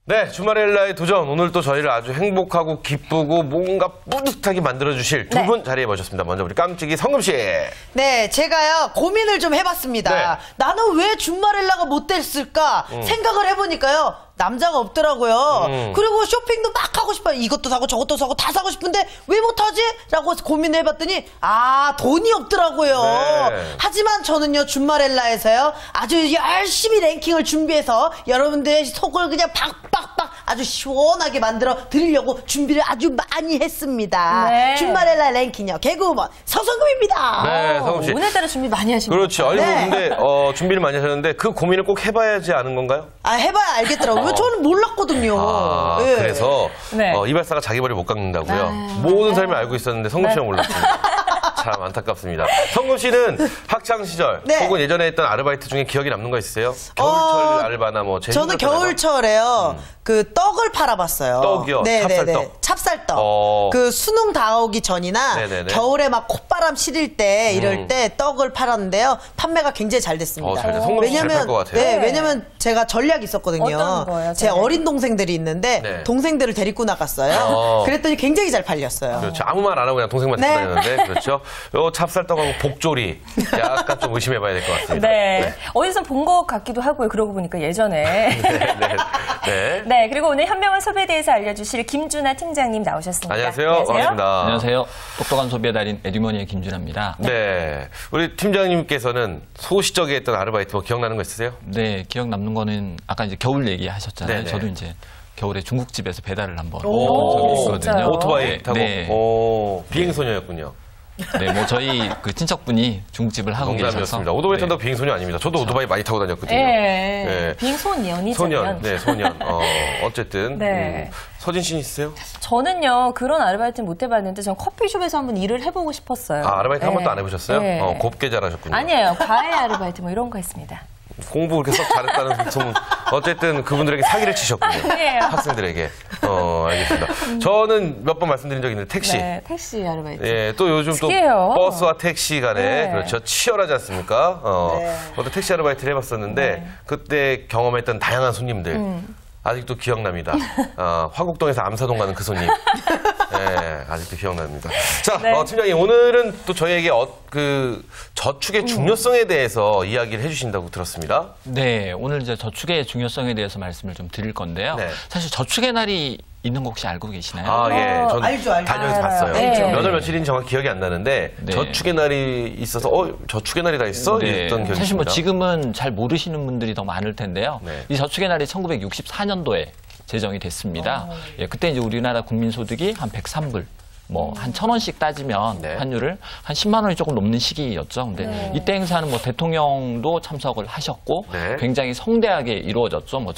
네, 주말엘라의 도전. 오늘 또 저희를 아주 행복하고 기쁘고 뭔가 뿌듯하게 만들어주실 두 분 자리에 모셨습니다. 먼저 우리 깜찍이 성금 씨. 네, 제가요 고민을 좀 해봤습니다. 네. 나는 왜 주말엘라가 못 됐을까 생각을 해보니까요. 남자가 없더라고요. 그리고 쇼핑도 막 하고 싶어요. 이것도 사고 저것도 사고 다 사고 싶은데 왜 못하지? 라고 고민을 해봤더니 돈이 없더라고요. 네. 하지만 저는요 주말엘라에서요 아주 열심히 랭킹을 준비해서 여러분들의 속을 그냥 박박박 아주 시원하게 만들어 드리려고 준비를 아주 많이 했습니다. 네. 주말엘라 랭킹이요 개그우먼 서성금입니다. 네, 성금 씨. 오늘따라 준비 많이 하신 그렇죠. 아니, 네. 근데 준비를 많이 하셨는데 그 고민을 꼭 해봐야지 않은 건가요? 해봐야 알겠더라고요. 저는 몰랐거든요. 예. 그래서 네. 이발사가 자기 머리 못 깎는다고요. 모든 삶을 알고 있었는데 성금 씨는 몰랐습니다. 참 안타깝습니다. 성금 씨는 학창 시절 네. 혹은 예전에 했던 아르바이트 중에 기억에 남는 거 있으세요? 겨울철 알바나 뭐 제주 저는 같은 알바? 겨울철에요. 그 떡을 팔아봤어요. 떡이요? 찹쌀떡? 찹쌀떡. 어. 그 수능 다 오기 전이나 네네네. 겨울에 막 콧바람 시릴 때 이럴 때 떡을 팔았는데요. 판매가 굉장히 잘 됐습니다. 잘 돼. 성금 씨 잘 팔 것 같아요. 네, 왜냐면 제가 전략이 있었거든요. 어떤 거예요, 제 전략이? 어린 동생들이 있는데 네. 동생들을 데리고 나갔어요. 그랬더니 굉장히 잘 팔렸어요. 그렇죠. 아무 말 안 하고 그냥 동생만 네. 듣고 다녔는데 그렇죠. 요 찹쌀떡하고 복조리 약간 좀 의심해봐야 될 것 같습니다. 네. 어디서 본 것 같기도 하고요. 그러고 보니까 예전에. 네. 네. 그리고 오늘 현명한 소비에 대해서 알려주실 김준하 팀장님 나오셨습니다. 안녕하세요. 반갑습니다. 안녕하세요. 똑똑한 소비의 달인 에듀머니의 김준하입니다. 네. 우리 팀장님께서는 소시적에 했던 아르바이트 뭐 기억나는 거 있으세요? 네, 기억 남는 거는 아까 이제 겨울 얘기하셨잖아요. 네네. 저도 이제 겨울에 중국집에서 배달을 한번 오, 해본 적이 있거든요. 진짜요? 오토바이 네, 타고 네. 비행소녀였군요. 네, 뭐 저희 그 친척분이 중국집을 하고 계셔서 농담이었습니다. 오토바이 네. 탄다고 비행소녀 아닙니다. 저도 오토바이 많이 타고 다녔거든요. 네. 네. 빙소년이죠. 소년, 네, 소년. 어쨌든 네. 서진 씨 있으세요? 저는요 그런 아르바이트는 못 해봤는데 전 커피숍에서 한번 일을 해보고 싶었어요. 아르바이트 한 네. 번도 안 해보셨어요? 네. 곱게 잘하셨군요. 아니에요. 과외 아르바이트 뭐 이런 거 했습니다. 공부 그렇게 썩 잘했다는 소문. 어쨌든 그분들에게 사기를 치셨군요. 아니에요. 학생들에게. 알겠습니다. 저는 몇 번 말씀드린 적이 있는데 택시. 네, 택시 아르바이트. 예, 또 요즘 특이해요. 또 버스와 택시 간에 네. 그렇죠. 치열하지 않습니까? 어떤 택시 아르바이트를 해봤었는데 네. 그때 경험했던 다양한 손님들. 아직도 기억납니다. 화곡동에서 암사동 가는 그 손님. 네, 아직도 기억납니다. 자, 네. 팀장님, 오늘은 또 저희에게 그 저축의 중요성에 대해서 이야기를 해주신다고 들었습니다. 네, 오늘 이제 저축의 중요성에 대해서 말씀을 좀 드릴 건데요. 네. 사실 저축의 날이 있는 거 혹시 알고 계시나요? 예. 전 알죠. 다녀서 알아요. 봤어요. 네. 몇 월 며칠인지 정확히 기억이 안 나는데 네. 저축의 날이 있어서 저축의 날이 다 있어? 이랬던 기억이 사실 뭐 있습니다. 지금은 잘 모르시는 분들이 더 많을 텐데요. 네. 이 저축의 날이 1964년도에 제정이 됐습니다. 예, 그때 이제 우리나라 국민 소득이 한 103불. 뭐, 한 1,000원씩 따지면 네. 환율을 한 10만 원이 조금 넘는 시기였죠. 근데 이때 행사는 뭐 대통령도 참석을 하셨고 네. 굉장히 성대하게 이루어졌죠. 뭐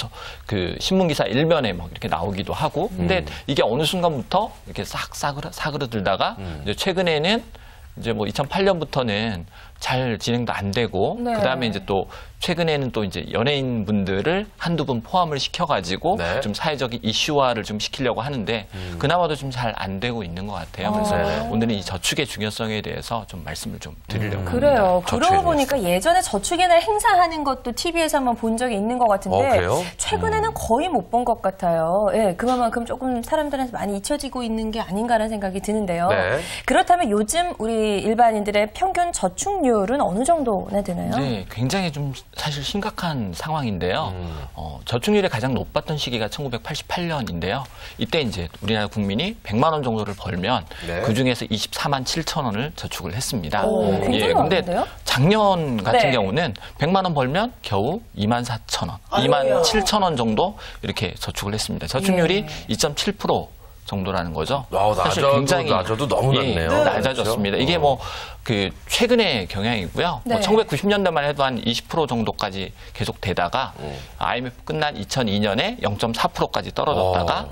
그 신문기사 일면에 뭐 이렇게 나오기도 하고. 근데 이게 어느 순간부터 이렇게 싹 사그러들다가 이제 최근에는 이제 뭐 2008년부터는 잘 진행도 안 되고 네. 그다음에 이제 또 최근에는 또 이제 연예인 분들을 한두 분 포함을 시켜가지고 네. 좀 사회적인 이슈화를 좀 시키려고 하는데 그나마도 좀 잘 안 되고 있는 것 같아요. 그래서 네네. 오늘은 이 저축의 중요성에 대해서 좀 말씀을 좀 드리려고 그래요. 합니다. 그러고 보니까 예전에 저축의 날 행사하는 것도 TV에서 한번 본 적이 있는 것 같은데 그래요? 최근에는 거의 못 본 것 같아요. 예, 그만큼 조금 사람들한테 많이 잊혀지고 있는 게 아닌가라는 생각이 드는데요. 네. 그렇다면 요즘 우리 일반인들의 평균 저축률은 어느 정도나 되나요? 네, 굉장히 좀 사실 심각한 상황인데요. 저축률이 가장 높았던 시기가 1988년인데요. 이때 이제 우리나라 국민이 100만 원 정도를 벌면 네. 그 중에서 24만 7천 원을 저축을 했습니다. 굉장히 근데 많은데요? 작년 같은 네. 경우는 100만 원 벌면 겨우 2만 4천 원, 2만 7천 원 정도 이렇게 저축을 했습니다. 저축률이 2.7% 정도라는 거죠. 사실 낮아도 너무 낮네요. 낮아졌습니다. 그렇죠? 이게 뭐 그 최근의 경향이고요. 네. 뭐 1990년대만 해도 한 20% 정도까지 계속 되다가 IMF 끝난 2002년에 0.4%까지 떨어졌다가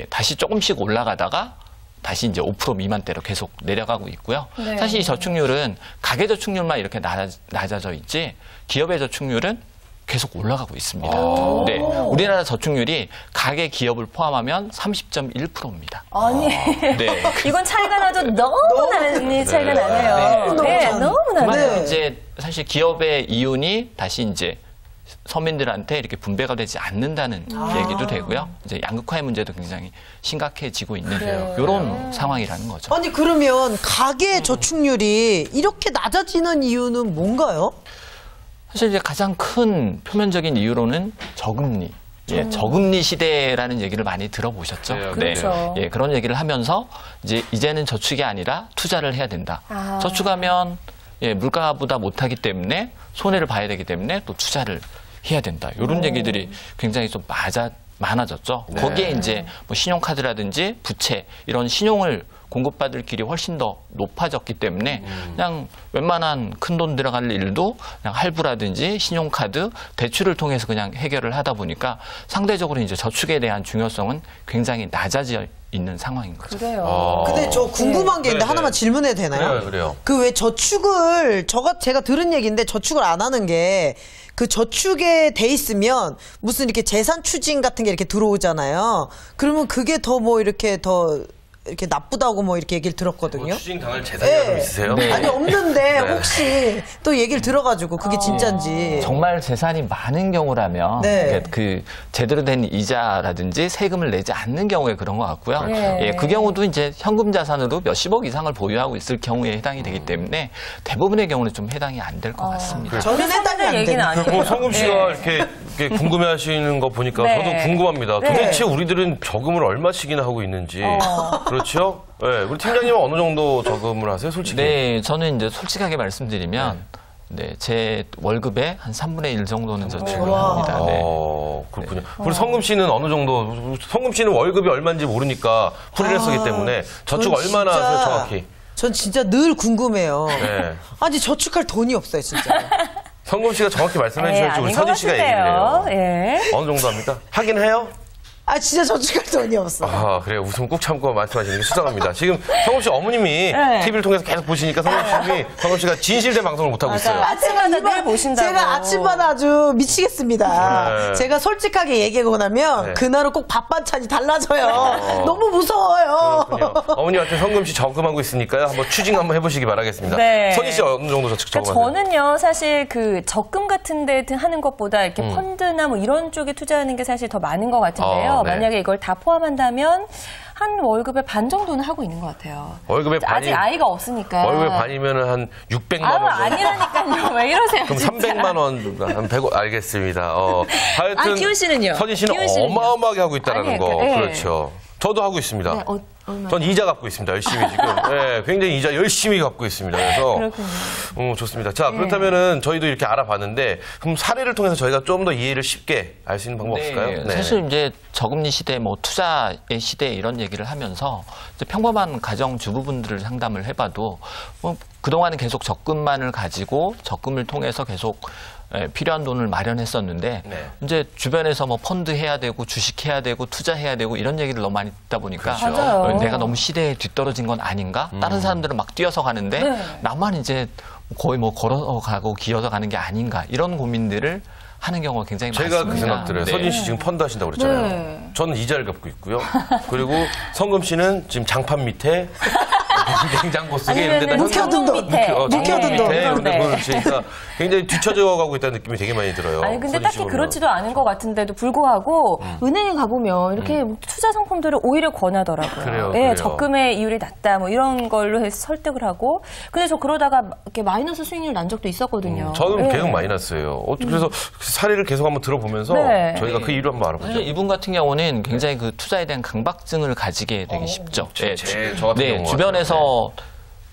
다시 조금씩 올라가다가 다시 이제 5% 미만대로 계속 내려가고 있고요. 네. 사실 이 저축률은 가계 저축률만 이렇게 낮아져 있지 기업의 저축률은 계속 올라가고 있습니다. 네, 우리나라 저축률이 가계 기업을 포함하면 30.1%입니다. 아니, 네. 이건 차이가 나도 너무 많이 차이가 나네요. 네. 네, 너무 나네요. 그만큼 이제 사실 기업의 이윤이 다시 이제 서민들한테 이렇게 분배가 되지 않는다는 얘기도 되고요. 이제 양극화의 문제도 굉장히 심각해지고 있는 이런 상황이라는 거죠. 아니 그러면 가계 저축률이 이렇게 낮아지는 이유는 뭔가요? 사실 이제 가장 큰 표면적인 이유로는 저금리. 예, 저금리 시대라는 얘기를 많이 들어보셨죠? 네, 그렇죠. 예, 그런 얘기를 하면서 이제는 저축이 아니라 투자를 해야 된다. 저축하면 예, 물가보다 못하기 때문에 손해를 봐야 되기 때문에 또 투자를 해야 된다. 이런 얘기들이 굉장히 좀 많아졌죠. 네. 거기에 이제 뭐 신용카드라든지 부채 이런 신용을 공급받을 길이 훨씬 더 높아졌기 때문에 그냥 웬만한 큰 돈 들어갈 일도 그냥 할부라든지 신용카드, 대출을 통해서 그냥 해결을 하다 보니까 상대적으로 이제 저축에 대한 중요성은 굉장히 낮아져 있는 상황인 거죠. 그래요. 근데 저 궁금한 게 있는데 네, 하나만 네. 질문해도 되나요? 그래요. 그 왜 저축을 제가 들은 얘기인데 저축을 안 하는 게 그 저축에 돼 있으면 무슨 이렇게 재산 추징 같은 게 이렇게 들어오잖아요. 그러면 그게 더 뭐 이렇게 나쁘다고 뭐 이렇게 얘기를 들었거든요. 추징 당할 재산이 좀 있으세요? 네. 아니 없는데 네. 혹시 또 얘기를 들어가지고 그게 진짠지. 정말 재산이 많은 경우라면 네. 그 제대로 된 이자라든지 세금을 내지 않는 경우에 그런 것 같고요. 네. 예, 그 경우도 이제 현금 자산으로 몇십억 이상을 보유하고 있을 경우에 해당이 되기 때문에 대부분의 경우는 좀 해당이 안 될 것 같습니다. 저는 해당이 안 얘기는 되는. 아니에요. 뭐 성금 씨가 이렇게 궁금해하시는 거 보니까 네. 저도 궁금합니다. 네. 도대체 우리들은 저금을 얼마씩이나 하고 있는지. 그렇죠? 네, 우리 팀장님은 어느 정도 저금을 하세요, 솔직히? 네, 저는 이제 솔직하게 말씀드리면 네, 제 월급의 한 3분의 1 정도는 저축을 합니다. 네. 그렇군요. 그리고 성금 씨는 어느 정도, 성금 씨는 월급이 얼마인지 모르니까 프리랜서이기 때문에 저축 전 얼마나 진짜- 하세요, 정확히? 전 진짜 늘 궁금해요. 네. 아니 저축할 돈이 없어요 진짜. 성금 씨가 정확히 말씀해 네, 주셔야지 우리 아닌 것 서진 씨가 얘기를 같은데요. 해요. 예. 어느 정도 합니까? 하긴 해요? 아 진짜 저축할 돈이 없어. 아, 그래요. 웃음 꾹 참고 말씀하시는 게 수상합니다. 지금 성금 씨 어머님이 네. TV를 통해서 계속 보시니까 성금 씨가 진실된 방송을 못하고 있어요. 아침마다 늘 보신다고. 제가 아침마다 아주 미치겠습니다. 네. 제가 솔직하게 얘기하고 나면 네. 그날은 꼭 밥 반찬이 달라져요. 너무 무서워요. 그렇군요. 어머님한테 성금 씨 저금하고 있으니까요. 한번 추징 한번 해보시기 바라겠습니다. 네. 선희 씨 어느 정도 저축 그러니까 저금하세요? 저는요, 사실 그 적금 같은 데 하는 것보다 이렇게 펀드나 뭐 이런 쪽에 투자하는 게 사실 더 많은 것 같은데요. 네. 만약에 이걸 다 포함한다면 한 월급의 반 정도는 하고 있는 것 같아요. 월급의 반이, 아직 아이가 없으니까. 월급의 반이면 한 600만 원 정도. 아니라니까요. 왜 이러세요? 그럼 진짜. 300만 원, 한 100원, 알겠습니다. 하여튼. 아니, 기훈 씨는요? 선희 씨는 기훈 씨는요? 어마어마하게 하고 있다는 아니, 거. 네. 그렇죠. 저도 하고 있습니다. 네, 얼마나? 전 이자 갚고 있습니다. 열심히 지금. 네, 굉장히 이자 열심히 갚고 있습니다. 그래서. 그렇군요. 좋습니다. 자, 그렇다면은 저희도 이렇게 알아봤는데, 그럼 사례를 통해서 저희가 좀 더 이해를 쉽게 알 수 있는 방법 없을까요? 네. 사실 이제 저금리 시대, 뭐 투자의 시대 이런 얘기를 하면서 이제 평범한 가정 주부분들을 상담을 해봐도 뭐 그동안은 계속 적금만을 가지고 적금을 통해서 계속 필요한 돈을 마련했었는데 네. 이제 주변에서 뭐 펀드 해야 되고 주식 해야 되고 투자해야 되고 이런 얘기를 너무 많이 듣다 보니까 그렇죠. 맞아요. 내가 너무 시대에 뒤떨어진 건 아닌가? 다른 사람들은 막 뛰어서 가는데 네. 나만 이제 거의 뭐 걸어가고 기어서 가는 게 아닌가? 이런 고민들을 하는 경우가 굉장히 많습니다. 제가 그 생각 들어요. 네. 서진 씨 지금 펀드 하신다고 그랬잖아요. 네. 저는 이자를 갚고 있고요. 그리고 성금 씨는 지금 장판 밑에 냉장고 속에 이런 데다 묵혀둔 돈. 묵혀둔 돈. 이런 데 네. 돈을 쓰니까 굉장히 뒤처져 가고 있다는 느낌이 되게 많이 들어요. 아니 근데 서진 씨 딱히 보면. 그렇지도 않은 것 같은데도 불구하고 은행에 가보면 이렇게 투자 상품들을 오히려 권하더라고요. 그래요, 예, 그래요. 적금의 이율이 낮다 뭐 이런 걸로 해서 설득을 하고 근데 저 그러다가 이렇게 마이너스 수익률 난 적도 있었거든요. 저는 예. 계속 마이너스예요. 그래서 사례를 계속 한번 들어보면서 네. 저희가 그 이유를 한번 알아보죠. 사실 이분 같은 경우는 굉장히 그 투자에 대한 강박증을 가지게 되기 쉽죠. 저 같은 경우가 주변에서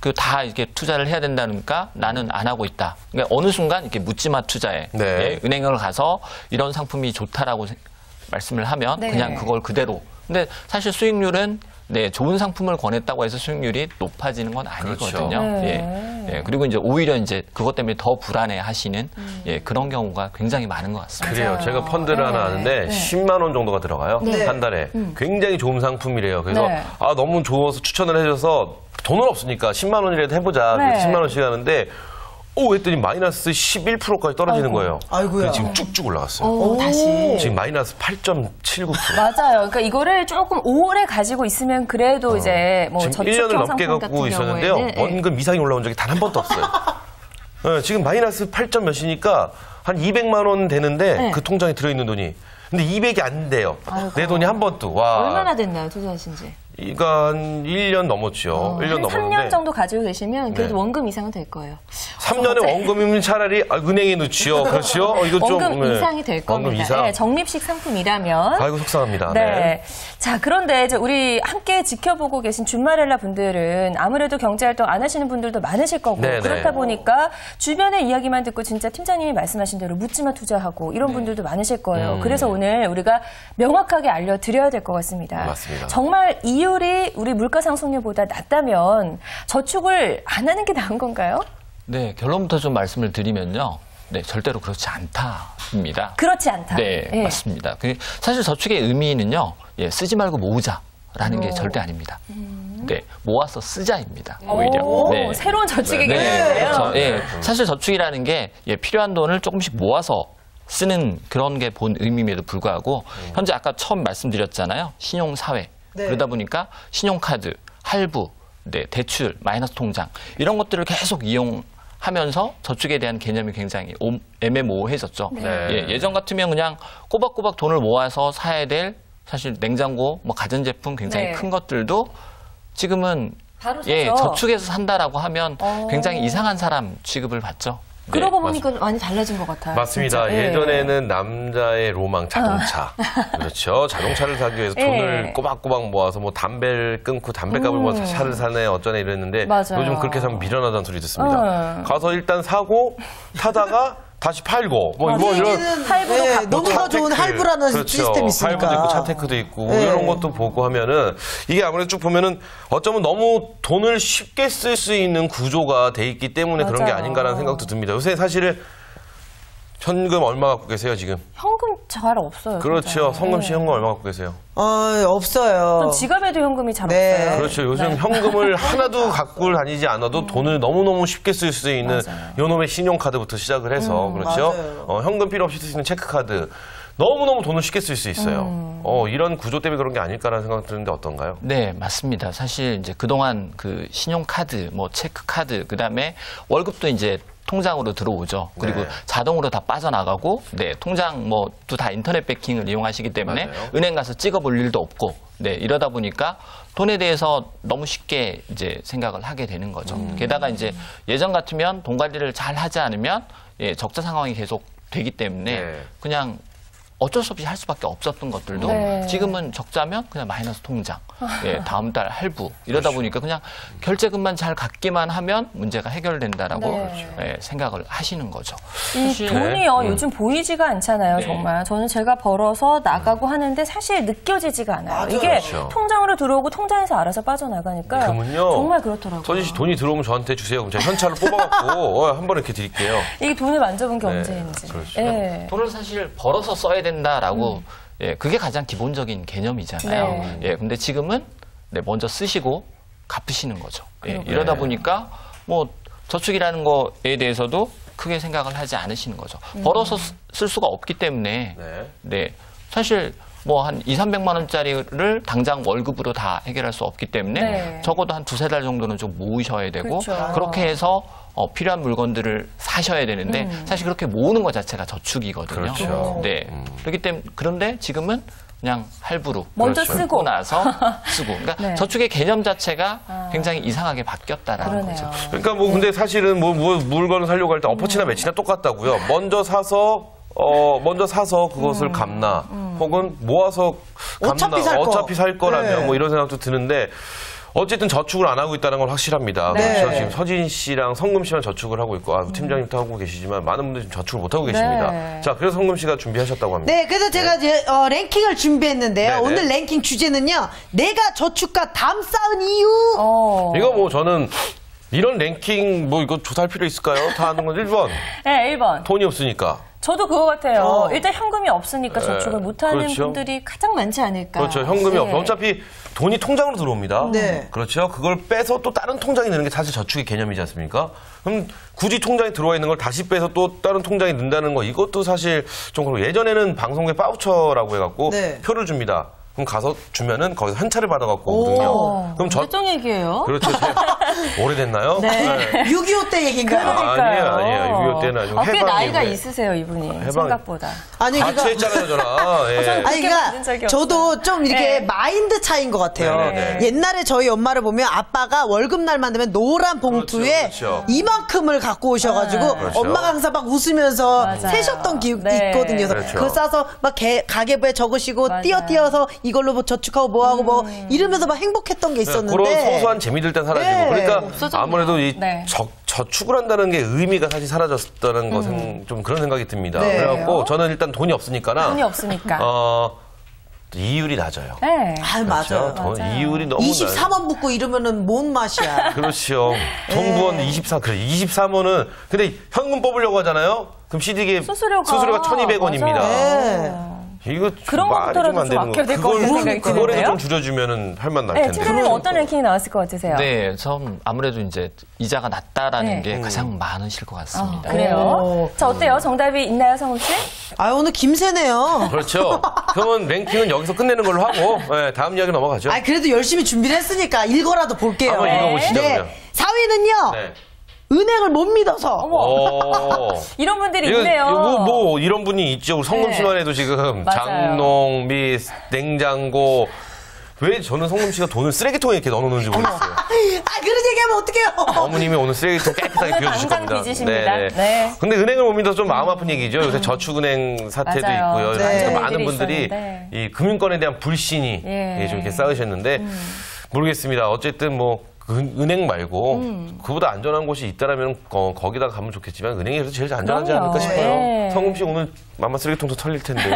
그 다 이렇게 투자를 해야 된다니까 나는 안 하고 있다. 그러니까 어느 순간 이렇게 묻지마 투자에 네. 예, 은행을 가서 이런 상품이 좋다라고 말씀을 하면 네. 그냥 그걸 그대로. 근데 사실 수익률은 네, 좋은 상품을 권했다고 해서 수익률이 높아지는 건 아니거든요. 그렇죠. 예, 그리고 이제 오히려 이제 그것 때문에 더 불안해 하시는 예, 그런 경우가 굉장히 많은 것 같습니다. 그래요. 제가 펀드를 하나 하는데 10만 원 정도가 들어가요. 네. 한 달에. 굉장히 좋은 상품이래요. 그래서 네. 너무 좋아서 추천을 해줘서 돈은 없으니까 10만 원이라도 해보자. 네. 그래서 10만 원씩 하는데 했더니 마이너스 11%까지 떨어지는 거예요. 아이고야. 그래서 지금 쭉쭉 올라갔어요. 오, 다시. 지금 마이너스 8.79%. 맞아요. 그러니까 이거를 조금 오래 가지고 있으면 그래도 이제 뭐 지금 1년을 저축형 넘게 상품 갖고 같은 있었는데요. 경우에는, 예. 원금 이상이 올라온 적이 단 한 번도 없어요. 지금 마이너스 8점 몇이니까 한 200만 원 되는데 네. 그 통장에 들어있는 돈이. 근데 200이 안 돼요. 아이고. 내 돈이 한 번도. 와. 얼마나 됐나요, 투자하신 지? 이거 한 1년 넘었죠. 1년 한 넘었는데. 3년 정도 가지고 계시면 그래도 네. 원금 이상은 될 거예요. 3년에 원금이면 차라리 은행에 넣지요. 그렇죠? 이거 좀. 원금 이상이 될 겁니다. 원금 이상. 네, 적립식 상품이라면. 아이고, 속상합니다. 네. 자, 그런데 이제 우리 함께 지켜보고 계신 준마렐라 분들은 아무래도 경제활동 안 하시는 분들도 많으실 거고 네네. 그렇다 보니까 주변의 이야기만 듣고 진짜 팀장님이 말씀하신 대로 묻지마 투자하고 이런 분들도 많으실 거예요. 그래서 오늘 우리가 명확하게 알려드려야 될 것 같습니다. 맞습니다. 정말 이율이 우리 물가상속률보다 낮다면 저축을 안 하는 게 나은 건가요? 네, 결론부터 좀 말씀을 드리면요. 네, 절대로 그렇지 않다입니다. 그렇지 않다. 네, 예. 맞습니다. 사실 저축의 의미는요, 쓰지 말고 모으자라는 게 절대 아닙니다. 네, 모아서 쓰자입니다. 오히려. 오, 네. 새로운 저축의 네, 개념이에요. 그렇죠. 예, 사실 저축이라는 게 필요한 돈을 조금씩 모아서 쓰는 그런 게 본 의미임에도 불구하고 현재 아까 처음 말씀드렸잖아요. 신용사회. 네. 그러다 보니까 신용카드, 할부, 네, 대출, 마이너스 통장 이런 것들을 계속 이용하면서 저축에 대한 개념이 굉장히 애매모호해졌죠. 네. 예전 같으면 그냥 꼬박꼬박 돈을 모아서 사야 될 사실 냉장고, 뭐 가전제품 굉장히 네. 큰 것들도 지금은 바로 사죠. 저축해서 산다라고 하면 굉장히 이상한 사람 취급을 받죠. 네, 그러고 보니까 많이 달라진 것 같아요. 맞습니다. 진짜. 예. 예전에는 남자의 로망 자동차. 그렇죠. 자동차를 사기 위해서 예. 돈을 꼬박꼬박 모아서 뭐 담배를 끊고 담배값을 모아서 차를 사네 어쩌네 이랬는데 맞아요. 요즘 그렇게 사면 미련하다는 소리 듣습니다. 가서 일단 사고 타다가 다시 팔고 뭐 이런 할부도 갚고. 너무나 좋은 할부라는 그렇죠. 시스템이 있으니까. 할부도 있고 차테크도 있고 네. 이런 것도 보고 하면은 이게 아무래도 쭉 보면은 어쩌면 너무 돈을 쉽게 쓸 수 있는 구조가 돼 있기 때문에 그런 게 맞아요. 아닌가라는 생각도 듭니다. 요새 사실은 현금 얼마 갖고 계세요 지금? 현금 잘 없어요. 그렇죠. 진짜. 성금 씨 네. 현금 얼마 갖고 계세요? 없어요. 전 지갑에도 현금이 잘 네. 없어요. 그렇죠. 요즘 현금을 하나도 갖고 다니지 않아도 돈을 너무너무 쉽게 쓸 수 있는 요놈의 신용카드부터 시작을 해서 그렇죠. 맞아요. 현금 필요 없이 쓸 수 있는 체크카드. 너무너무 돈을 쉽게 쓸 수 있어요. 이런 구조 때문에 그런 게 아닐까라는 생각 드는데 어떤가요? 네, 맞습니다. 사실 이제 그동안 그 신용카드, 뭐 체크카드, 그 다음에 월급도 이제 통장으로 들어오죠. 그리고 네. 자동으로 다 빠져나가고, 네, 통장 뭐도 다 인터넷 베킹을 이용하시기 때문에 맞아요. 은행 가서 찍어볼 일도 없고, 네, 이러다 보니까 돈에 대해서 너무 쉽게 이제 생각을 하게 되는 거죠. 게다가 이제 예전 같으면 돈 관리를 잘 하지 않으면 적자 상황이 계속 되기 때문에 네. 그냥 어쩔 수 없이 할 수밖에 없었던 것들도 네. 지금은 적자면 그냥 마이너스 통장, 다음 달 할부 이러다 보니까 그냥 결제금만 잘 갚기만 하면 문제가 해결된다라고 네. 생각을 하시는 거죠. 이 사실 돈이요 요즘 보이지가 않잖아요. 네. 정말 저는 제가 벌어서 나가고 하는데 사실 느껴지지가 않아요. 이게 그렇죠. 통장으로 들어오고 통장에서 알아서 빠져나가니까 그러면요. 정말 그렇더라고요. 서진 씨 돈이 들어오면 저한테 주세요. 그럼 제가 현찰을 뽑아갖고 한 번에 이렇게 드릴게요. 이게 돈을 만져본 게 네, 언제인지. 그렇죠. 예. 돈을 사실 벌어서 써야 된다라고 그게 가장 기본적인 개념이잖아요. 네. 근데 지금은 먼저 쓰시고 갚으시는 거죠. 이러다 보니까 뭐 저축이라는 거에 대해서도 크게 생각을 하지 않으시는 거죠. 벌어서 쓸 수가 없기 때문에 네. 사실 뭐 한 200~300만 원짜리를 당장 월급으로 다 해결할 수 없기 때문에 네. 적어도 한 2~3달 정도는 좀 모으셔야 되고 그렇죠. 그렇게 해서 필요한 물건들을 사셔야 되는데 사실 그렇게 모으는 것 자체가 저축이거든요. 그렇죠. 네. 그렇기 때문에 그런데 지금은 그냥 할부로 먼저 그렇죠. 쓰고. 쓰고 나서 쓰고. 그러니까 네. 저축의 개념 자체가 굉장히 이상하게 바뀌었다라는 그러네요. 거죠. 그러니까 뭐 근데 사실은 뭐 물건을 사려고 할 때 엎어치나 매치나 똑같다고요. 먼저 사서 그것을 갚나 혹은 모아서 갚나 어차피 살 거. 거라면 네. 뭐 이런 생각도 드는데 어쨌든 저축을 안 하고 있다는 건 확실합니다. 네. 그렇죠. 지금 서진 씨랑 성금 씨만 저축을 하고 있고 팀장님도 하고 계시지만 많은 분들이 지금 저축을 못 하고 계십니다. 네. 자, 그래서 성금 씨가 준비하셨다고 합니다. 네, 그래서 제가 이제 랭킹을 준비했는데요. 네네. 오늘 랭킹 주제는요. 내가 저축과 담 쌓은 이유. 이거 뭐 저는 이런 랭킹 뭐 이거 조사할 필요 있을까요? 다 하는 건 1번. 네, 1번. 돈이 없으니까. 저도 그거 같아요. 일단 현금이 없으니까 저축을 못하는 그렇죠. 분들이 가장 많지 않을까. 그렇죠. 현금이 네. 없어. 어차피 돈이 통장으로 들어옵니다. 네. 그렇죠. 그걸 빼서 또 다른 통장에 넣는 게 사실 저축의 개념이지 않습니까? 그럼 굳이 통장에 들어와 있는 걸 다시 빼서 또 다른 통장에 넣는다는 거 이것도 사실 좀 그렇고 예전에는 방송에 파우처라고 해갖고 네. 표를 줍니다. 그럼 가서 주면은 거기서 한 차를 받아갖고 오거든요. 그럼 어떤 얘기예요? 그렇죠. 오래됐나요? 네. 6.25 때 얘기인가요? 아니에요. 6.25 때는 아니고 꽤 해방 나이가 이후에. 있으세요, 이분이. 생각보다. 아니, 같이 했잖아요, 저랑. 예. 아니, 받은 적이 그러니까 저도 좀 이렇게 네. 마인드 차이인 것 같아요. 네. 옛날에 저희 엄마를 보면 아빠가 월급날만 되면 노란 봉투에 그렇죠. 이만큼을 갖고 오셔가지고 그렇죠. 엄마가 항상 막 웃으면서 맞아요. 세셨던 기억이 네. 있거든요. 그래서 그렇죠. 그거 싸서 막 가계부에 적으시고 맞아요. 띄어서 이걸로 뭐 저축하고 뭐하고 뭐 이러면서 막 행복했던 게 있었는데. 그런 소소한 재미들 때 사라지고. 네. 그러니까 없어졌네요. 아무래도 이 네. 저축을 한다는 게 의미가 사실 사라졌다는 것은 좀 그런 생각이 듭니다. 네. 그래갖고 저는 일단 돈이 없으니까나. 돈이 없으니까. 이율이 낮아요. 네. 아, 맞아요. 돈 맞아요. 이율이 너무 24만 붙고 이러면은 뭔 맛이야. 그렇죠. 정부원 23원은 근데 현금 뽑으려고 하잖아요. 그럼 CD기에 수수료가 1,200원입니다. 맞아요. 이거 그런 말이 것부터라도 안 좀 되는 아껴야 될것 같다는 생각이 그거라도 드는데요? 좀 줄여주면은 할 맛 날 네, 텐데. 팀장님은 어떤 랭킹이 나왔을 것 같으세요? 네, 전 아무래도 이제 이자가 낮다라는 네. 게 가장 많으실 것 같습니다. 그래요? 자, 어때요? 정답이 있나요, 성훈 씨? 아, 오늘 김새네요. 그렇죠. 그러면 랭킹은 여기서 끝내는 걸로 하고 네, 다음 이야기 넘어가죠. 아, 그래도 열심히 준비를 했으니까 읽어라도 볼게요. 한번 읽어보시죠. 그러면. 4위는요. 네. 은행을 못 믿어서. 이런 분들이 있네요. 뭐 이런 분이 있죠. 성금순환에도 지금 맞아요. 장롱 및 냉장고. 왜 저는 성금 씨가 돈을 쓰레기통에 이렇게 넣어놓는지 모르겠어요. 아, 그런 얘기하면 어떡해요. 어머님이 오늘 쓰레기통 깨끗하게 비워주실 당장 겁니다. 빚으십니다. 네. 근데 은행을 못 믿어서 좀 마음 아픈 얘기죠. 요새 저축은행 사태도 맞아요. 있고요. 네. 그래서 많은 일들이 분들이 있었는데. 이 금융권에 대한 불신이 예. 좀 이렇게 쌓으셨는데 모르겠습니다. 어쨌든 뭐 은행 말고 그보다 안전한 곳이 있다라면 거기다가 가면 좋겠지만 은행이 그래도 제일 안전하지 그럼요. 않을까 싶어요. 네. 성금 씨 오늘 아마 쓰레기통도 털릴 텐데요.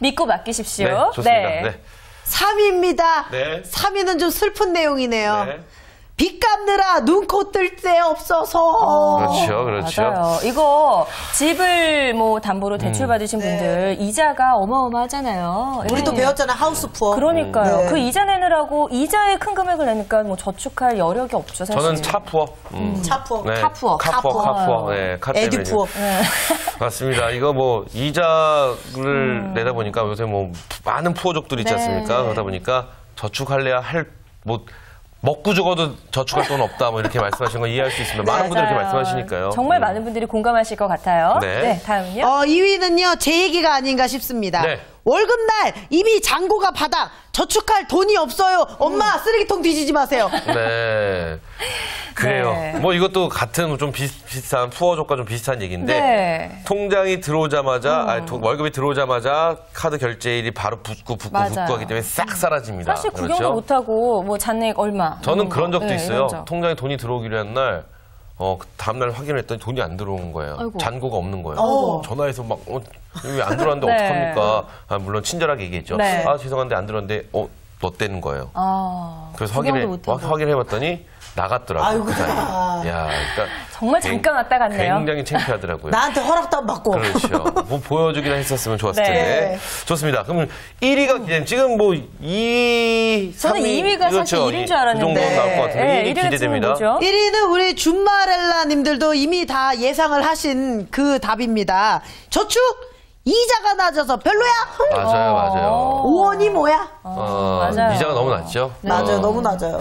믿고 맡기십시오. 네, 좋습니다. 네. 3위입니다. 네. 3위는 좀 슬픈 내용이네요. 네. 빚 갚느라 눈코 뜰 데 없어서. 그렇죠. 맞아요. 이거 집을 뭐 담보로 대출 받으신 분들 이자가 어마어마하잖아요. 우리 또 네. 배웠잖아, 하우스 푸어. 그러니까요. 네. 그 이자 내느라고 이자에 큰 금액을 내니까 뭐 저축할 여력이 없죠, 사실. 저는 차 푸어. 차 푸어. 네. 카푸어. 카푸어. 네, 카 때문에. 에듀 푸어. 맞습니다. 이거 뭐 이자를 내다 보니까 요새 뭐 많은 푸어족들이 있지 네. 않습니까? 그러다 보니까 저축할래야 뭐 먹고 죽어도 저축할 돈 없다 뭐 이렇게 말씀하시는 거 이해할 수 있습니다. 많은 분들이 이렇게 맞아요. 말씀하시니까요. 정말 많은 분들이 공감하실 것 같아요. 네. 다음은요. 2위는요, 제 얘기가 아닌가 싶습니다. 네. 월급날 이미 잔고가 바닥, 저축할 돈이 없어요. 엄마, 쓰레기통 뒤지지 마세요. 네. 그래요. 네. 뭐 이것도 같은 좀 비슷한 푸어족과 좀 비슷한 얘기인데 네. 통장이 들어오자마자 월급이 들어오자마자 카드 결제일이 바로 붙고 맞아요. 하기 때문에 싹 사라집니다. 사실 구경도 그렇죠? 못하고 뭐 잔액 얼마. 저는 이런 그런 거. 적도 네, 있어요. 이런 적. 통장에 돈이 들어오기로 한 날, 그 다음날 확인을 했더니 돈이 안 들어온 거예요. 아이고. 잔고가 없는 거예요. 아이고. 전화해서 막, 왜 안 들어왔는데 네. 어떡합니까? 물론 친절하게 얘기했죠. 네. 죄송한데 안 들어왔는데, 너 떼는 거예요. 구경도 그래서 못하고. 확인해봤더니 나갔더라고요. 아이고, 그 사이에. 아. 야, 그러니까 정말 잠깐 왔다 갔네요. 굉장히 창피하더라고요. 나한테 허락도 안 받고. 그렇죠. 뭐 보여주기나 했었으면 좋았을 네. 텐데. 좋습니다. 그럼 1위가 기대됩니다. 지금 뭐 2위, 3위. 저는 2위가 사실 1위인 줄 알았는데. 이 정도 나올 것 같은데 네, 1위 1위가 기대됩니다. 뭐죠? 1위는 우리 준마렐라 님들도 이미 다 예상을 하신 그 답입니다. 저축 이자가 낮아서 별로야? 맞아요. 5원이 뭐야? 맞아요. 이자가 너무 낮죠? 맞아요. 너무 낮아요.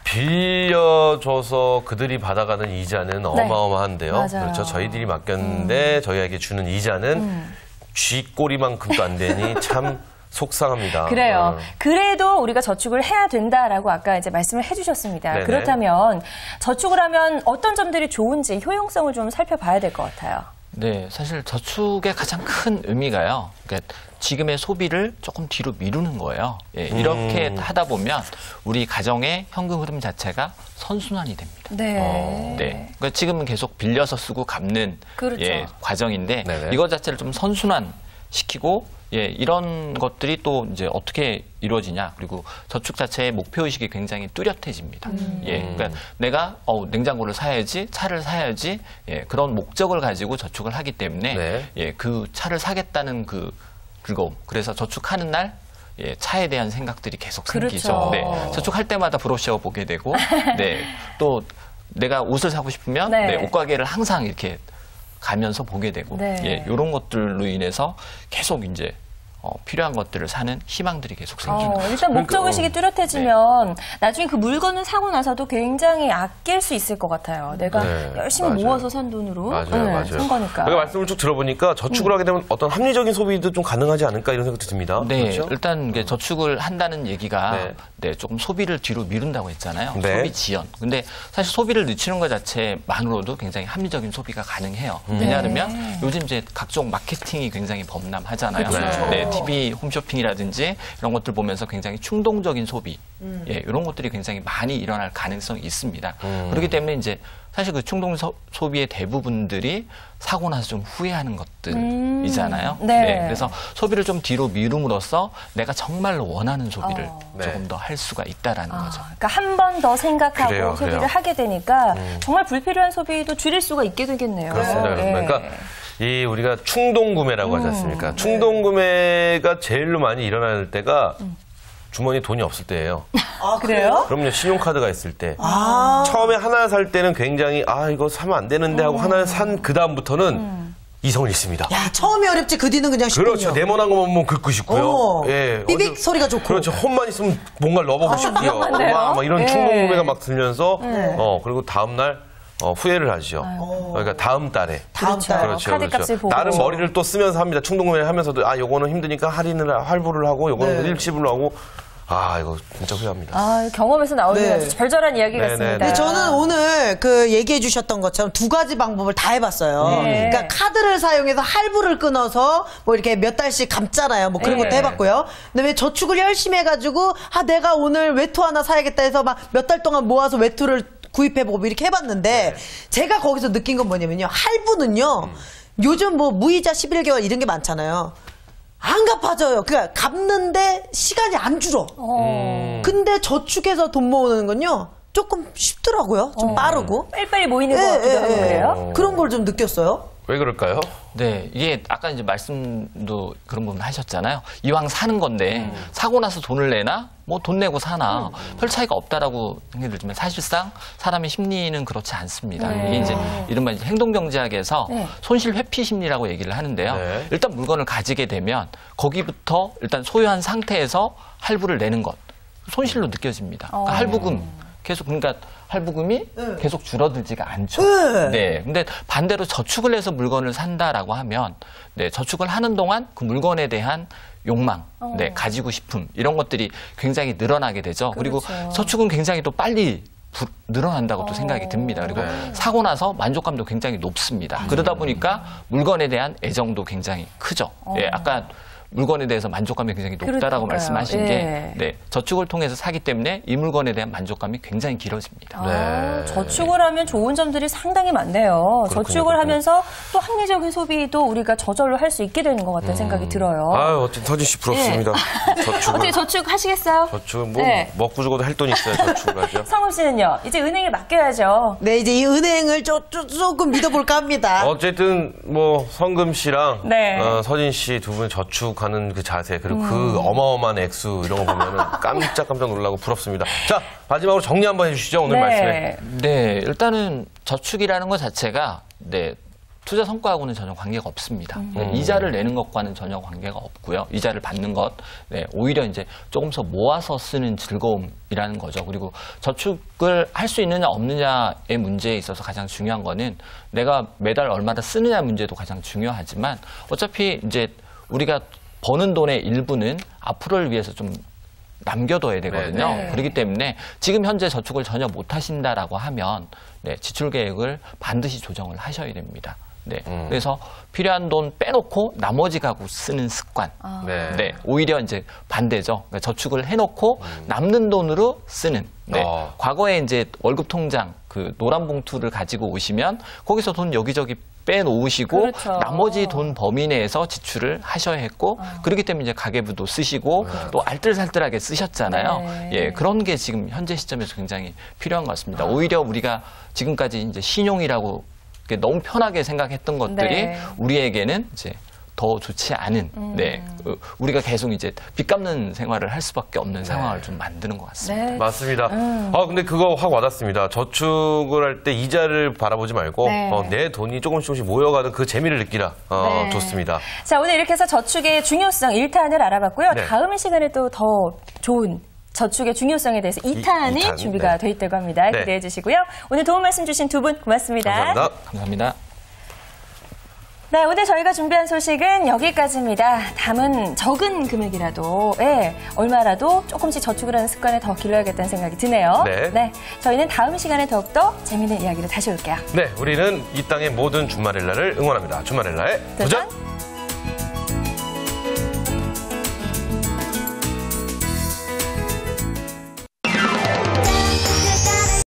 빌려줘서 그들이 받아가는 이자는 어마어마한데요. 맞아요. 그렇죠. 저희들이 맡겼는데 저희에게 주는 이자는 쥐꼬리만큼도 안 되니 참 속상합니다. 그래요. 그래도 우리가 저축을 해야 된다라고 아까 이제 말씀을 해주셨습니다. 네네. 그렇다면 저축을 하면 어떤 점들이 좋은지 효용성을 좀 살펴봐야 될 것 같아요. 네, 사실 저축의 가장 큰 의미가요. 그러니까 지금의 소비를 조금 뒤로 미루는 거예요. 예, 이렇게 하다 보면 우리 가정의 현금 흐름 자체가 선순환이 됩니다. 네. 네. 그러니까 지금은 계속 빌려서 쓰고 갚는 그렇죠. 과정인데 네네. 이것 자체를 좀 선순환 시키고 이런 것들이 또 이제 어떻게 이루어지냐. 그리고 저축 자체의 목표의식이 굉장히 뚜렷해집니다. 그러니까 내가 냉장고를 사야지, 차를 사야지, 그런 목적을 가지고 저축을 하기 때문에 네. 그 차를 사겠다는 그 즐거움. 그래서 저축하는 날 차에 대한 생각들이 계속 생기죠. 그렇죠. 네. 저축할 때마다 브로셔 보게 되고, 또 내가 옷을 사고 싶으면 네. 옷가게를 항상 이렇게 가면서 보게 되고, 네. 이런 것들로 인해서 계속 이제 필요한 것들을 사는 희망들이 계속 생깁니다. 일단 목적의식이 뚜렷해지면 나중에 그 물건을 사고 나서도 굉장히 아낄 수 있을 것 같아요. 내가 열심히 맞아요. 모아서 산 돈으로 맞아요. 산 거니까. 제가 말씀을 쭉 들어보니까 저축을 하게 되면 어떤 합리적인 소비도 좀 가능하지 않을까 이런 생각도 듭니다. 네, 그렇죠? 일단 이게 저축을 한다는 얘기가 네. 조금 소비를 뒤로 미룬다고 했잖아요. 네. 소비 지연. 근데 사실 소비를 늦추는 것 자체만으로도 굉장히 합리적인 소비가 가능해요. 왜냐하면 요즘 이제 각종 마케팅이 굉장히 범람하잖아요. 그렇죠. 네, TV 홈쇼핑이라든지 이런 것들 보면서 굉장히 충동적인 소비, 이런 것들이 굉장히 많이 일어날 가능성이 있습니다. 그렇기 때문에 이제 사실 그 충동 소비의 대부분들이 사고 나서 좀 후회하는 것들이잖아요. 네. 그래서 소비를 좀 뒤로 미룸으로써 내가 정말로 원하는 소비를 조금 더 할 수가 있다라는 거죠. 그러니까 한 번 더 생각하고 그래요. 소비를 하게 되니까 정말 불필요한 소비도 줄일 수가 있게 되겠네요. 그렇습니다. 그러니까 이 우리가 충동 구매라고 하지 않습니까? 충동 구매가 제일로 많이 일어날 때가 주머니에 돈이 없을 때예요. 아, 그래요? 그럼요. 신용카드가 있을 때. 처음에 하나 살 때는 굉장히 이거 사면 안 되는데 하고 하나 산 그 다음부터는 이성을 잃습니다. 야, 처음이 어렵지 그 뒤는 그냥 쉽군요. 그렇죠. 네모난 것만 보면 긁고 싶고요. 예. 삐빅 소리가 좋고. 그렇죠. 홈만 있으면 뭔가를 넣어보고 싶고요. 위험한데요? 막 이런 예. 충동 구매가 막 들면서 그리고 다음날 후회를 하죠. 그러니까 다음 달에. 다음 달. 그렇죠. 카드값을 보고. 나름 머리를 또 쓰면서 합니다. 충동 구매를 하면서도 요거는 힘드니까 할부를 하고 요거는 일시불로 하고 이거 진짜 후회합니다. 경험에서 나오는 네. 아주 절절한 이야기 네, 같습니다. 네, 네. 근데 저는 오늘 그 얘기해 주셨던 것처럼 두 가지 방법을 다 해봤어요. 네. 그러니까 카드를 사용해서 할부를 끊어서 뭐 이렇게 몇 달씩 감잖아요. 뭐 그런 네. 것도 해봤고요. 그다음에 저축을 열심히 해가지고 내가 오늘 외투 하나 사야겠다 해서 막 몇 달 동안 모아서 외투를 구입해보고 이렇게 해봤는데 제가 거기서 느낀 건 뭐냐면요. 할부는요. 요즘 뭐 무이자 11개월 이런 게 많잖아요. 안 갚아져요. 그러니까 갚는데 시간이 안 줄어. 근데 저축해서 돈 모으는 건요. 조금 쉽더라고요. 좀 빠르고. 빨리빨리 모이는 것 같기도 하고 그래요? 그런 걸 좀 느꼈어요. 왜 그럴까요? 네, 이게 아까 이제 말씀도 그런 부분 하셨잖아요. 이왕 사는 건데 사고 나서 돈을 내나 뭐 돈 내고 사나 별 차이가 없다라고 생각이 들지만 사실상 사람의 심리는 그렇지 않습니다. 이게 이제 이른바 이제 행동경제학에서 손실 회피 심리라고 얘기를 하는데요. 네. 일단 물건을 가지게 되면 거기부터 일단 소유한 상태에서 할부를 내는 것 손실로 느껴집니다. 그러니까 할부금 계속 그러니까 할부금이 계속 줄어들지가 않죠. 네. 근데 반대로 저축을 해서 물건을 산다라고 하면 저축을 하는 동안 그 물건에 대한 욕망, 가지고 싶음 이런 것들이 굉장히 늘어나게 되죠. 그리고 저축은 굉장히 또 빨리 늘어난다고 또 생각이 듭니다. 그리고 사고 나서 만족감도 굉장히 높습니다. 그러다 보니까 물건에 대한 애정도 굉장히 크죠. 아까 물건에 대해서 만족감이 굉장히 높다라고 그러니까요. 말씀하신 게 저축을 통해서 사기 때문에 이 물건에 대한 만족감이 굉장히 길어집니다. 저축을 하면 좋은 점들이 상당히 많네요. 저축을 하면서 또 합리적인 소비도 우리가 저절로 할 수 있게 되는 것 같다는 생각이 들어요. 어쨌든 서진 씨 부럽습니다. 저축을. 어떻게 저축하시겠어요? 저축은 먹고 죽어도 할 돈이 있어야 저축을 하죠. 성훈 씨는요? 이제 은행에 맡겨야죠. 네, 이제 이 은행을 조금 믿어볼까 합니다. 어쨌든 뭐 성금 씨랑 네. 서진 씨 두 분 저축하는 그 자세 그리고 그 어마어마한 액수 이런 거 보면은 깜짝깜짝 놀라고 부럽습니다. 자 마지막으로 정리 한번 해주시죠 오늘 말씀에. 네, 일단은 저축이라는 것 자체가 투자 성과하고는 전혀 관계가 없습니다. 이자를 내는 것과는 전혀 관계가 없고요. 이자를 받는 것, 오히려 이제 조금 더 모아서 쓰는 즐거움이라는 거죠. 그리고 저축을 할 수 있느냐 없느냐의 문제에 있어서 가장 중요한 거는 내가 매달 얼마나 쓰느냐 문제도 가장 중요하지만 어차피 이제 우리가 버는 돈의 일부는 앞으로를 위해서 좀 남겨둬야 되거든요. 그렇기 때문에 지금 현재 저축을 전혀 못 하신다라고 하면 지출 계획을 반드시 조정을 하셔야 됩니다. 그래서 필요한 돈 빼놓고 나머지 가구 쓰는 습관. 오히려 이제 반대죠. 그러니까 저축을 해놓고 남는 돈으로 쓰는. 과거에 이제 월급 통장 그 노란 봉투를 가지고 오시면 거기서 돈 여기저기 빼놓으시고 그렇죠. 나머지 돈 범위 내에서 지출을 하셔야 했고 그렇기 때문에 이제 가계부도 쓰시고 또 알뜰살뜰하게 쓰셨잖아요. 그런 게 지금 현재 시점에서 굉장히 필요한 것 같습니다. 오히려 우리가 지금까지 이제 신용이라고 너무 편하게 생각했던 것들이 우리에게는 이제 더 좋지 않은 네 우리가 계속 이제 빚 갚는 생활을 할 수밖에 없는 상황을 좀 만드는 것 같습니다. 네. 맞습니다. 근데 그거 확 와닿습니다. 저축을 할 때 이자를 바라보지 말고 네. 내 돈이 조금씩 모여가는 그 재미를 느끼라. 네. 좋습니다. 자, 오늘 이렇게 해서 저축의 중요성 1탄을 알아봤고요. 네. 다음 시간에 또 더 좋은 저축의 중요성에 대해서 2탄이 이탄, 준비가 네. 돼 있다고 합니다. 네. 기대해 주시고요. 오늘 도움 말씀 주신 두 분 고맙습니다. 감사합니다. 감사합니다. 네, 오늘 저희가 준비한 소식은 여기까지입니다. 담은 적은 금액이라도, 얼마라도 조금씩 저축을 하는 습관을 더 길러야겠다는 생각이 드네요. 네. 저희는 다음 시간에 더욱더 재미있는 이야기로 다시 올게요. 네, 우리는 이 땅의 모든 주말일라를 응원합니다. 주말일라의 도전!